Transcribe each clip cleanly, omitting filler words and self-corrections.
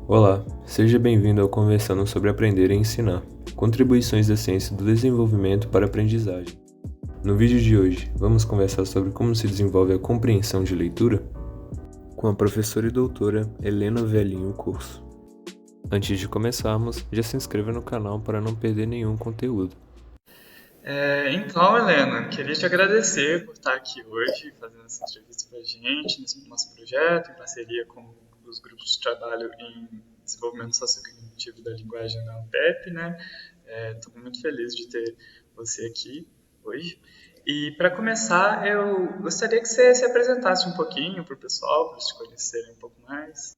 Olá, seja bem-vindo ao Conversando sobre Aprender e Ensinar, contribuições da ciência do desenvolvimento para a aprendizagem. No vídeo de hoje, vamos conversar sobre como se desenvolve a compreensão de leitura com a professora e doutora Helena Velhinho Curso. Antes de começarmos, já se inscreva no canal para não perder nenhum conteúdo. Então, Helena, queria te agradecer por estar aqui hoje fazendo essa entrevista para a gente, nesse nosso projeto, em parceria com os grupos de trabalho em desenvolvimento sociocognitivo da linguagem da ANPEP, né? Estou muito feliz de ter você aqui hoje. E para começar, eu gostaria que você se apresentasse um pouquinho para o pessoal, para eles te conhecerem um pouco mais.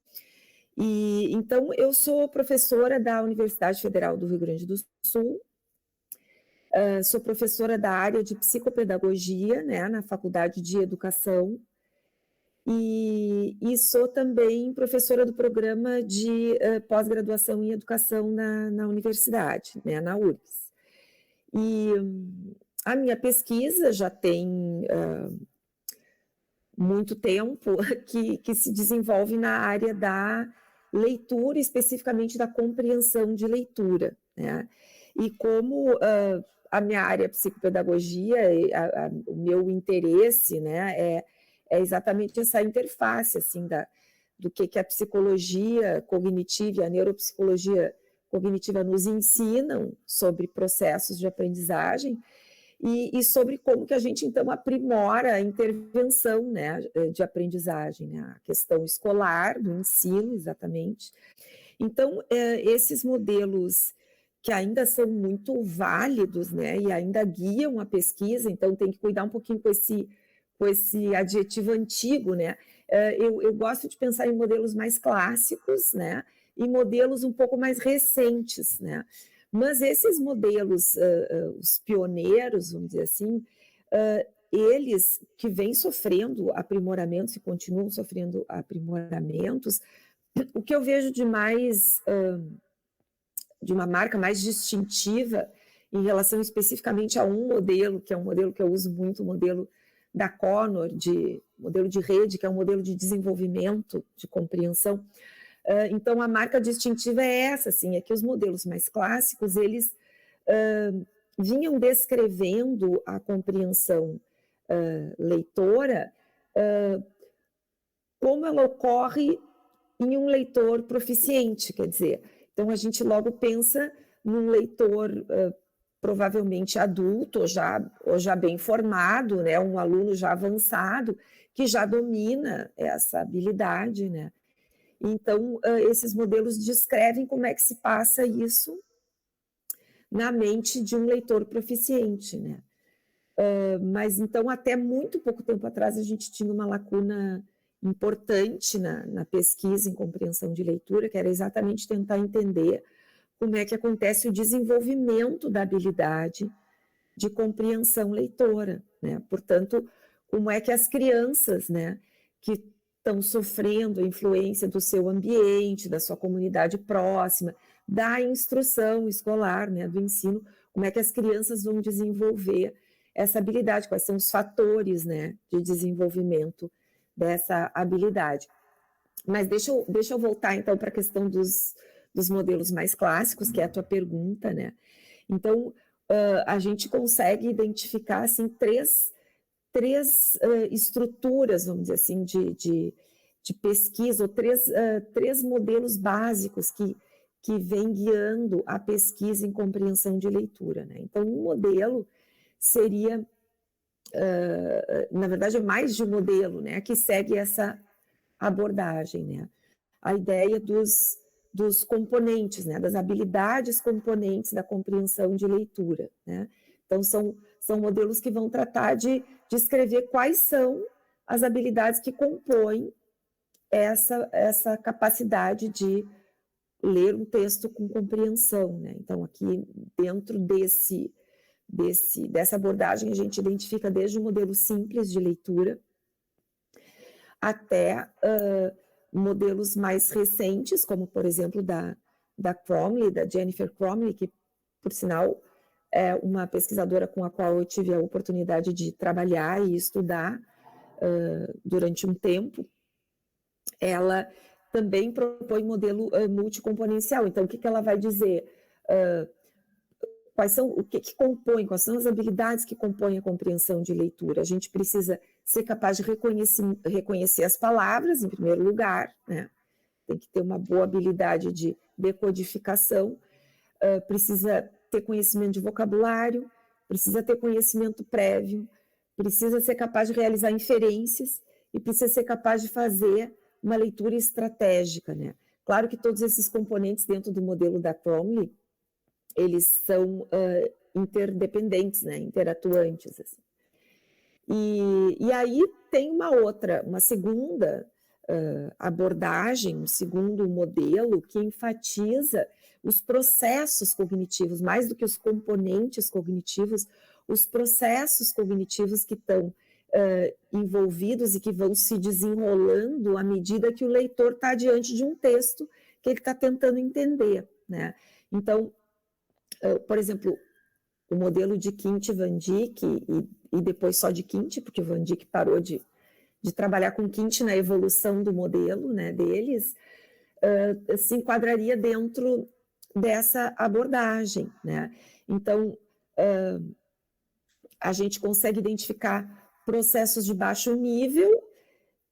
Então, eu sou professora da Universidade Federal do Rio Grande do Sul, sou professora da área de psicopedagogia, né, na Faculdade de Educação, e sou também professora do programa de pós-graduação em educação na universidade, né, na URGS. E a minha pesquisa já tem muito tempo que se desenvolve na área da leitura, especificamente da compreensão de leitura, né? E como a minha área psicopedagogia, o meu interesse, né, é exatamente essa interface, assim, do que a psicologia cognitiva e a neuropsicologia cognitiva nos ensinam sobre processos de aprendizagem, e sobre como que a gente, então, aprimora a intervenção, né, de aprendizagem, né, a questão escolar, do ensino, exatamente. Então, esses modelos que ainda são muito válidos, né, e ainda guiam a pesquisa, então tem que cuidar um pouquinho com esse adjetivo antigo, né. Eu gosto de pensar em modelos mais clássicos, né, e modelos um pouco mais recentes, né. Mas esses modelos, os pioneiros, vamos dizer assim, eles que vêm sofrendo aprimoramentos e continuam sofrendo aprimoramentos, o que eu vejo de mais, de uma marca mais distintiva em relação especificamente a um modelo, que é um modelo que eu uso muito, o modelo da Connor, modelo de rede, que é um modelo de desenvolvimento, de compreensão. Então, a marca distintiva é essa, assim, é que os modelos mais clássicos, eles vinham descrevendo a compreensão leitora como ela ocorre em um leitor proficiente, quer dizer, então a gente logo pensa num leitor provavelmente adulto ou já bem formado, né, um aluno já avançado, que já domina essa habilidade, né? Então, esses modelos descrevem como é que se passa isso na mente de um leitor proficiente, né? Mas, então, até muito pouco tempo atrás, a gente tinha uma lacuna importante na pesquisa em compreensão de leitura, que era exatamente tentar entender como é que acontece o desenvolvimento da habilidade de compreensão leitora, né? Portanto, como é que as crianças, né, que estão sofrendo a influência do seu ambiente, da sua comunidade próxima, da instrução escolar, né, do ensino, como é que as crianças vão desenvolver essa habilidade, quais são os fatores, né, de desenvolvimento dessa habilidade. Mas deixa eu voltar, então, para a questão dos modelos mais clássicos, que é a tua pergunta, né? Então, a gente consegue identificar, assim, três estruturas, vamos dizer assim, de pesquisa, ou três modelos básicos que vêm guiando a pesquisa em compreensão de leitura, né? Então, um modelo seria, na verdade, é mais de um modelo, né, que segue essa abordagem, né? A ideia dos componentes, né, das habilidades componentes da compreensão de leitura, né? Então, são modelos que vão tratar de descrever quais são as habilidades que compõem essa capacidade de ler um texto com compreensão, né? Então, aqui dentro dessa abordagem, a gente identifica desde o modelo simples de leitura até modelos mais recentes, como, por exemplo, da Cromley, da Jennifer Cromley, que, por sinal, é uma pesquisadora com a qual eu tive a oportunidade de trabalhar e estudar durante um tempo. Ela também propõe modelo multicomponencial. Então, o que ela vai dizer? Quais são as habilidades que compõem a compreensão de leitura? A gente precisa ser capaz de reconhecer as palavras, em primeiro lugar, né? Tem que ter uma boa habilidade de decodificação, precisa ter conhecimento de vocabulário, precisa ter conhecimento prévio, precisa ser capaz de realizar inferências e precisa ser capaz de fazer uma leitura estratégica, né? Claro que todos esses componentes dentro do modelo da Cromley, eles são interdependentes, né? Interatuantes, assim. E aí tem uma segunda abordagem, um segundo modelo que enfatiza os processos cognitivos, mais do que os componentes cognitivos, os processos cognitivos que estão envolvidos e que vão se desenrolando à medida que o leitor está diante de um texto que ele está tentando entender, né? Então, por exemplo, o modelo de Quint e Van Dijk, e depois só de Quint, porque o Van Dijk parou de trabalhar com Quint na evolução do modelo, né, deles, se enquadraria dentro dessa abordagem, né? Então, a gente consegue identificar processos de baixo nível,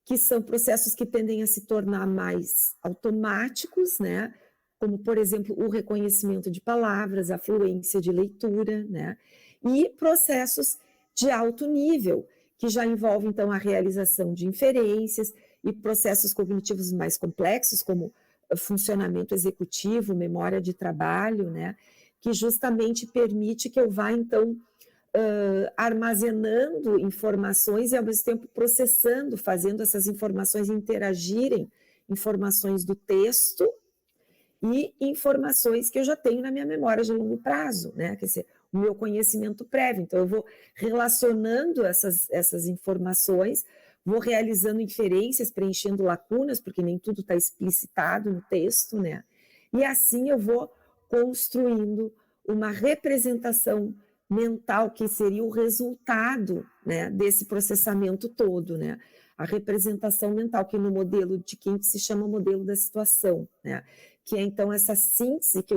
que são processos que tendem a se tornar mais automáticos, né? Como, por exemplo, o reconhecimento de palavras, a fluência de leitura, né? E processos de alto nível, que já envolvem, então, a realização de inferências e processos cognitivos mais complexos, como funcionamento executivo, memória de trabalho, né? Que justamente permite que eu vá, então, armazenando informações e, ao mesmo tempo, processando, fazendo essas informações interagirem, informações do texto e informações que eu já tenho na minha memória de longo prazo, né? Quer dizer, o meu conhecimento prévio. Então, eu vou relacionando essas informações, vou realizando inferências, preenchendo lacunas, porque nem tudo está explicitado no texto, né? E assim eu vou construindo uma representação mental, que seria o resultado, né, desse processamento todo, né? A representação mental, que no modelo de Quint se chama modelo da situação, né? Que é, então, essa síntese que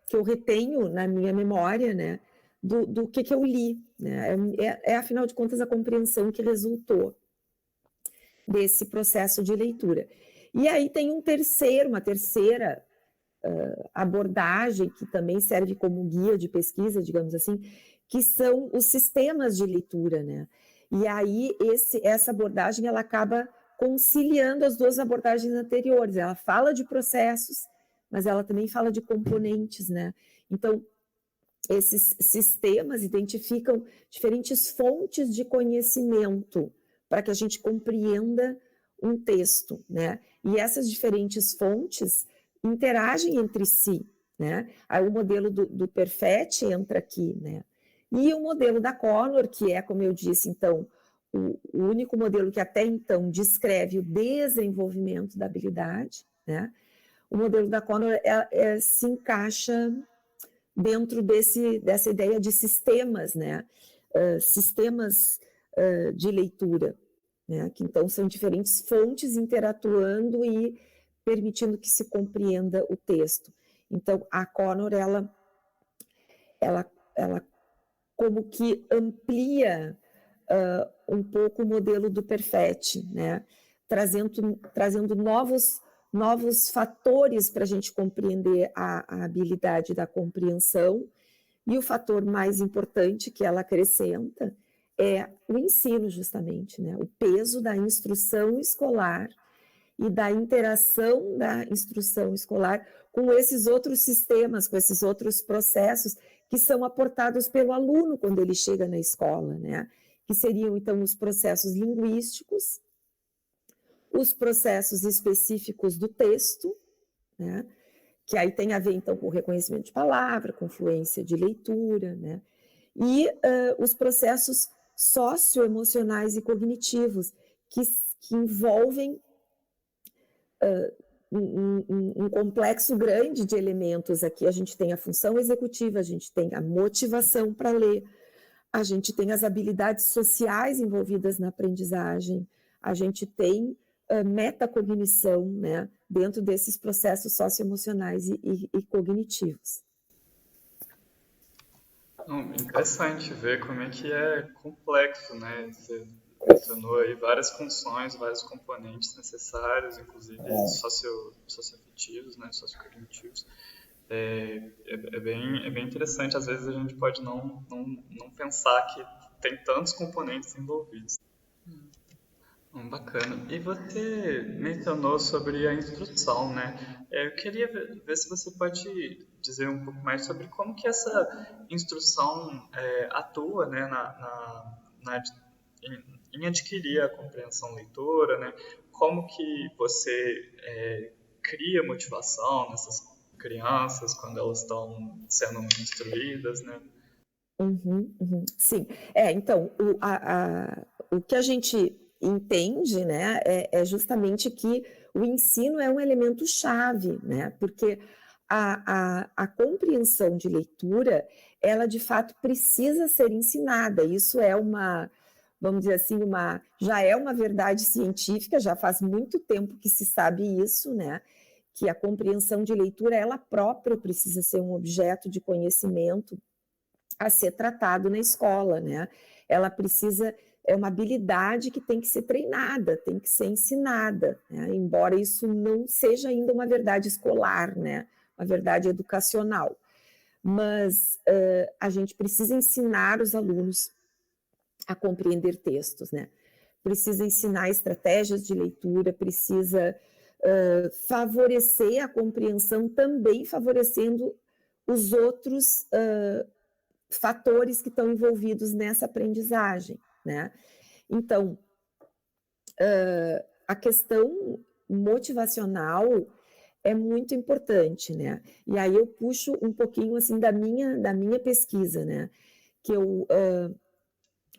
que eu retenho na minha memória, né, do que eu li, né? Afinal de contas, a compreensão que resultou desse processo de leitura. E aí tem uma terceira abordagem, que também serve como guia de pesquisa, digamos assim, que são os sistemas de leitura, né? E aí essa abordagem, ela acaba conciliando as duas abordagens anteriores. Ela fala de processos, mas ela também fala de componentes, né? Então, esses sistemas identificam diferentes fontes de conhecimento para que a gente compreenda um texto, né? E essas diferentes fontes interagem entre si, né? Aí o modelo do Perfetti entra aqui, né? E o modelo da Connor, que é, como eu disse, então, o único modelo que até então descreve o desenvolvimento da habilidade, né? O modelo da Connor se encaixa dentro dessa ideia de sistemas, né? Sistemas de leitura, né? Que então são diferentes fontes interatuando e permitindo que se compreenda o texto. Então, a Connor, ela como que amplia um pouco o modelo do Perfetti, né? Trazendo novos fatores para a gente compreender a habilidade da compreensão. E o fator mais importante que ela acrescenta é o ensino, justamente, né? O peso da instrução escolar e da interação da instrução escolar com esses outros sistemas, com esses outros processos que são aportados pelo aluno quando ele chega na escola, né? Que seriam, então, os processos linguísticos, os processos específicos do texto, né? Que aí tem a ver, então, com o reconhecimento de palavra, com fluência de leitura, né? E os processos socioemocionais e cognitivos, que envolvem um complexo grande de elementos. Aqui a gente tem a função executiva, a gente tem a motivação para ler, a gente tem as habilidades sociais envolvidas na aprendizagem, a gente tem metacognição, né, dentro desses processos socioemocionais e cognitivos. Interessante ver como é que é complexo, né? Você mencionou aí várias funções, vários componentes necessários, inclusive socioafetivos, né? Sociocognitivos. É bem interessante. Às vezes a gente pode não pensar que tem tantos componentes envolvidos. Bacana. E você mencionou sobre a instrução, né? Eu queria ver se você pode dizer um pouco mais sobre como que essa instrução atua, né, em adquirir a compreensão leitora, né? Como que você cria motivação nessas crianças quando elas estão sendo instruídas, né? Sim. Então, o que a gente entende, né, é justamente que o ensino é um elemento chave, né, porque a compreensão de leitura, ela de fato precisa ser ensinada. Isso é vamos dizer assim, já é uma verdade científica, já faz muito tempo que se sabe isso, né, que a compreensão de leitura, ela própria precisa ser um objeto de conhecimento a ser tratado na escola, né? Ela precisa, é uma habilidade que tem que ser treinada, tem que ser ensinada, né? Embora isso não seja ainda uma verdade escolar, né? Uma verdade educacional. Mas a gente precisa ensinar os alunos a compreender textos, né? Precisa ensinar estratégias de leitura, precisa favorecer a compreensão, também favorecendo os outros fatores que estão envolvidos nessa aprendizagem, né? Então, a questão motivacional é muito importante, né? E aí eu puxo um pouquinho assim da minha pesquisa, né? Que eu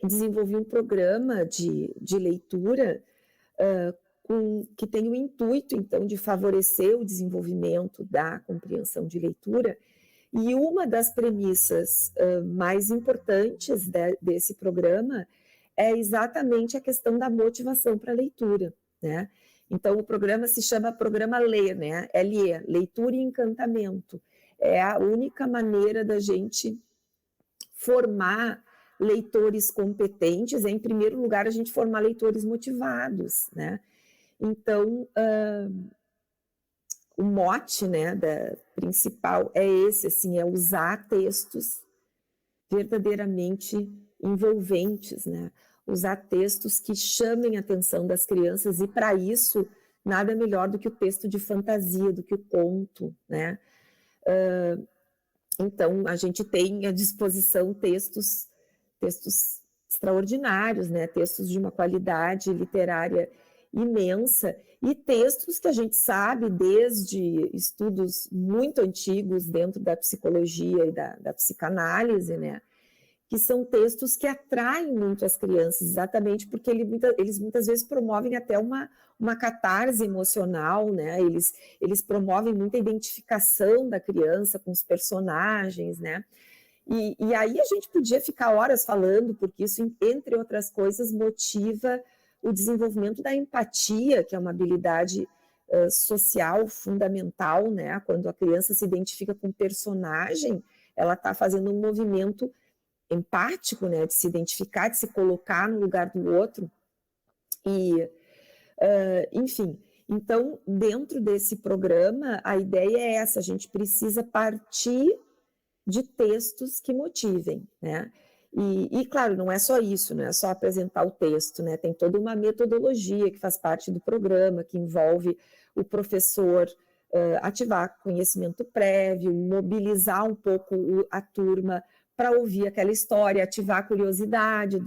desenvolvi um programa de leitura que tem o intuito, então, de favorecer o desenvolvimento da compreensão de leitura. E uma das premissas mais importantes desse programa é exatamente a questão da motivação para a leitura, né? Então, o programa se chama Programa LE, né? LE, Leitura e Encantamento. É a única maneira da gente formar leitores competentes, em primeiro lugar, a gente formar leitores motivados, né? Então, o mote, né, principal é esse, assim, é usar textos verdadeiramente envolventes, né? Usar textos que chamem a atenção das crianças, e para isso nada melhor do que o texto de fantasia, do que o conto, né? Então a gente tem à disposição textos extraordinários, né? Textos de uma qualidade literária imensa, e textos que a gente sabe desde estudos muito antigos dentro da psicologia e da psicanálise, né? Que são textos que atraem muito as crianças, exatamente porque eles muitas vezes promovem até uma catarse emocional, né? Eles promovem muita identificação da criança com os personagens, né? E aí a gente podia ficar horas falando, porque isso, entre outras coisas, motiva o desenvolvimento da empatia, que é uma habilidade social fundamental, né? Quando a criança se identifica com o personagem, ela está fazendo um movimento empático, né? De se identificar, de se colocar no lugar do outro. E, enfim, então, dentro desse programa, a ideia é essa: a gente precisa partir de textos que motivem, né? E, claro, não é só isso, não é só apresentar o texto, né? Tem toda uma metodologia que faz parte do programa, que envolve o professor ativar conhecimento prévio, mobilizar um pouco a turma para ouvir aquela história, ativar a curiosidade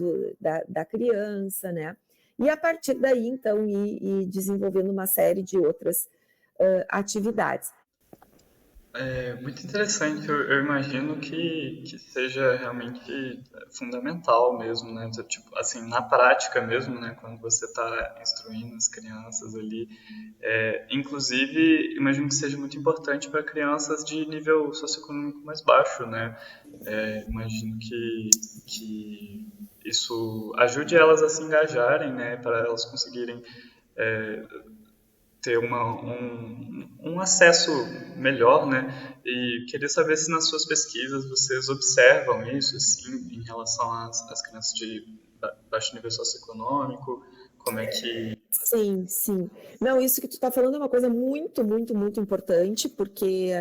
da criança, né? E a partir daí, então, ir desenvolvendo uma série de outras atividades. É muito interessante, eu imagino que seja realmente fundamental mesmo, né? Tipo, assim, na prática mesmo, né? Quando você está instruindo as crianças ali. Inclusive, imagino que seja muito importante para crianças de nível socioeconômico mais baixo, né? Imagino que isso ajude elas a se engajarem, né? Para elas conseguirem ter um acesso melhor, né? E queria saber se nas suas pesquisas vocês observam isso, assim, em relação às crianças de baixo nível socioeconômico, como é que... Sim, sim. Não, isso que tu está falando é uma coisa muito, muito, muito importante, porque,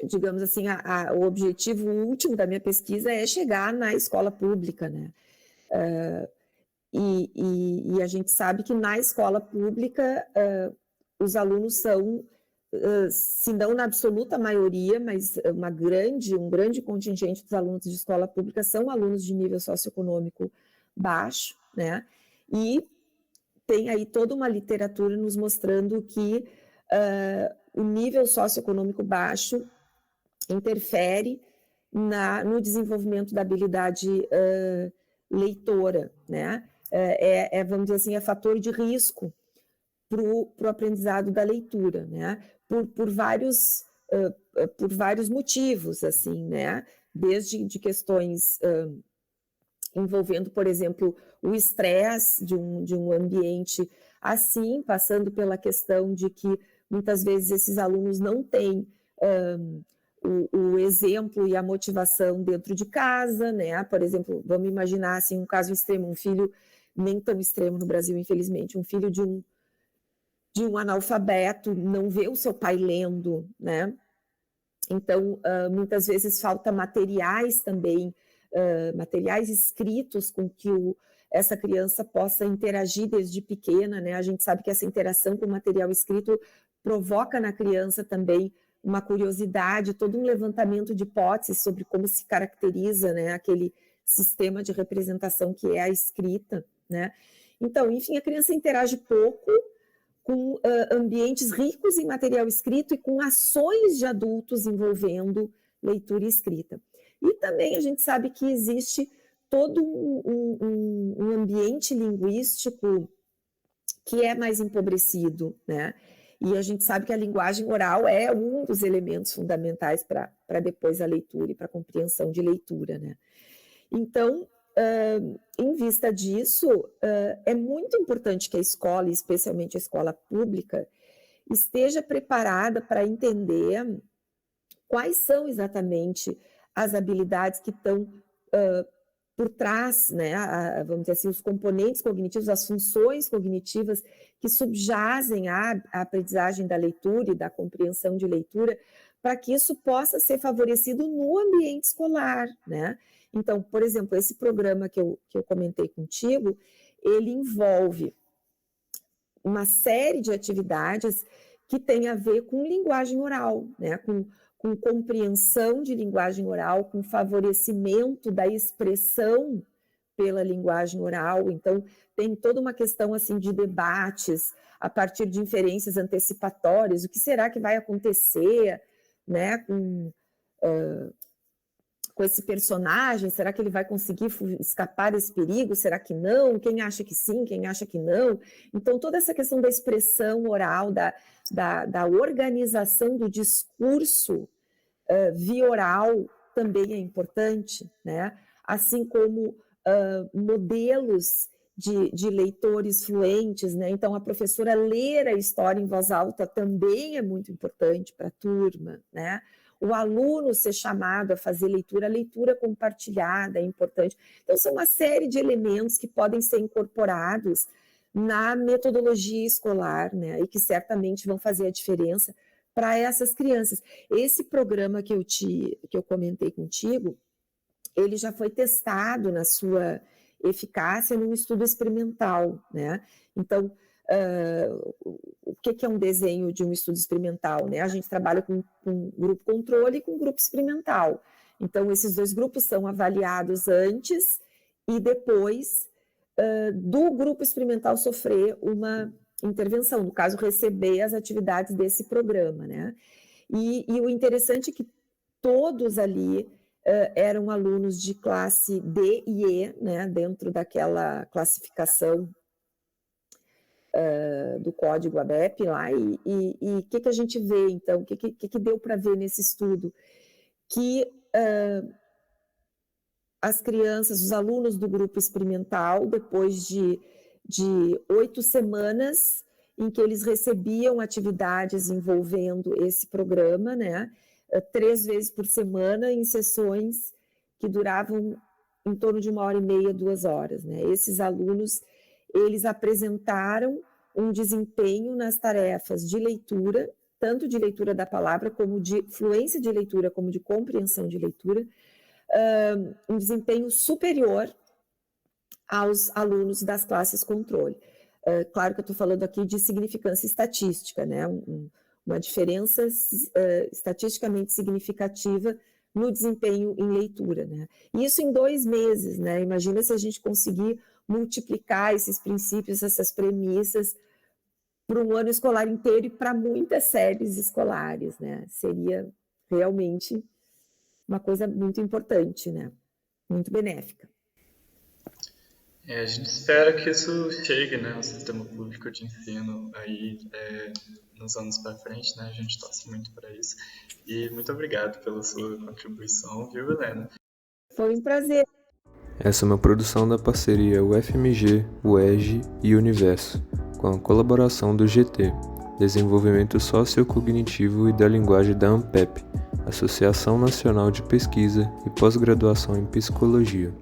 digamos assim, o objetivo último da minha pesquisa é chegar na escola pública, né? E a gente sabe que na escola pública os alunos são, se não na absoluta maioria, mas um grande contingente dos alunos de escola pública são alunos de nível socioeconômico baixo, né? E tem aí toda uma literatura nos mostrando que o nível socioeconômico baixo interfere no desenvolvimento da habilidade leitora, né? Vamos dizer assim, é fator de risco para o aprendizado da leitura, né? Por vários motivos, assim, né? Desde de questões envolvendo, por exemplo, o estresse de um ambiente assim, passando pela questão de que muitas vezes esses alunos não têm o exemplo e a motivação dentro de casa, né? Por exemplo, vamos imaginar assim, um caso extremo, um filho nem tão extremo no Brasil, infelizmente, um filho de um analfabeto não vê o seu pai lendo, né? Então, muitas vezes falta materiais também, materiais escritos com que essa criança possa interagir desde pequena, né? A gente sabe que essa interação com o material escrito provoca na criança também uma curiosidade, todo um levantamento de hipóteses sobre como se caracteriza, né, aquele sistema de representação que é a escrita, né? Então, enfim, a criança interage pouco com ambientes ricos em material escrito e com ações de adultos envolvendo leitura e escrita. E também a gente sabe que existe todo um ambiente linguístico que é mais empobrecido, né? E a gente sabe que a linguagem oral é um dos elementos fundamentais para depois a leitura e para a compreensão de leitura, né? Então, em vista disso, é muito importante que a escola, especialmente a escola pública, esteja preparada para entender quais são exatamente as habilidades que estão por trás, né, vamos dizer assim, os componentes cognitivos, as funções cognitivas que subjazem à aprendizagem da leitura e da compreensão de leitura, para que isso possa ser favorecido no ambiente escolar, né? Então, por exemplo, esse programa que eu comentei contigo, ele envolve uma série de atividades que tem a ver com linguagem oral, né? Com compreensão de linguagem oral, com favorecimento da expressão pela linguagem oral. Então, tem toda uma questão assim de debates a partir de inferências antecipatórias, o que será que vai acontecer, né, com esse personagem, será que ele vai conseguir escapar desse perigo, será que não? Quem acha que sim, quem acha que não? Então, toda essa questão da expressão oral, da organização do discurso via oral também é importante, né? Assim como modelos de leitores fluentes, né? Então, a professora ler a história em voz alta também é muito importante para a turma, né? O aluno ser chamado a fazer a leitura compartilhada é importante. Então, são uma série de elementos que podem ser incorporados na metodologia escolar, né? E que certamente vão fazer a diferença para essas crianças. Esse programa que eu comentei contigo, ele já foi testado na sua eficácia num estudo experimental, né? Então, o que é um desenho de um estudo experimental, né? A gente trabalha com grupo controle e com grupo experimental. Então, esses dois grupos são avaliados antes e depois do grupo experimental sofrer uma intervenção, no caso, receber as atividades desse programa, né? E o interessante é que todos ali eram alunos de classe D e E, né, dentro daquela classificação do código ABEP lá, e o que a gente vê, então, o que deu para ver nesse estudo? Que as crianças, os alunos do grupo experimental, depois de de 8 semanas em que eles recebiam atividades envolvendo esse programa, né? 3 vezes por semana, em sessões que duravam em torno de 1h30, 2 horas, né? Esses alunos, eles apresentaram um desempenho nas tarefas de leitura, tanto de leitura da palavra, como de fluência de leitura, como de compreensão de leitura, um desempenho superior aos alunos das classes controle. Claro que eu estou falando aqui de significância estatística, né? Uma diferença estatisticamente significativa no desempenho em leitura, né? Isso em 2 meses, né? Imagina se a gente conseguir multiplicar esses princípios, essas premissas para um ano escolar inteiro e para muitas séries escolares, né? Seria realmente uma coisa muito importante, né? Muito benéfica. A gente espera que isso chegue, né, ao sistema público de ensino aí nos anos para frente, né? A gente torce muito para isso. E muito obrigado pela sua contribuição, viu, Helena? Foi um prazer. Essa é uma produção da parceria UFMG, UERJ e Universo, com a colaboração do GT, Desenvolvimento Sociocognitivo e da Linguagem da ANPEP, Associação Nacional de Pesquisa e Pós-Graduação em Psicologia.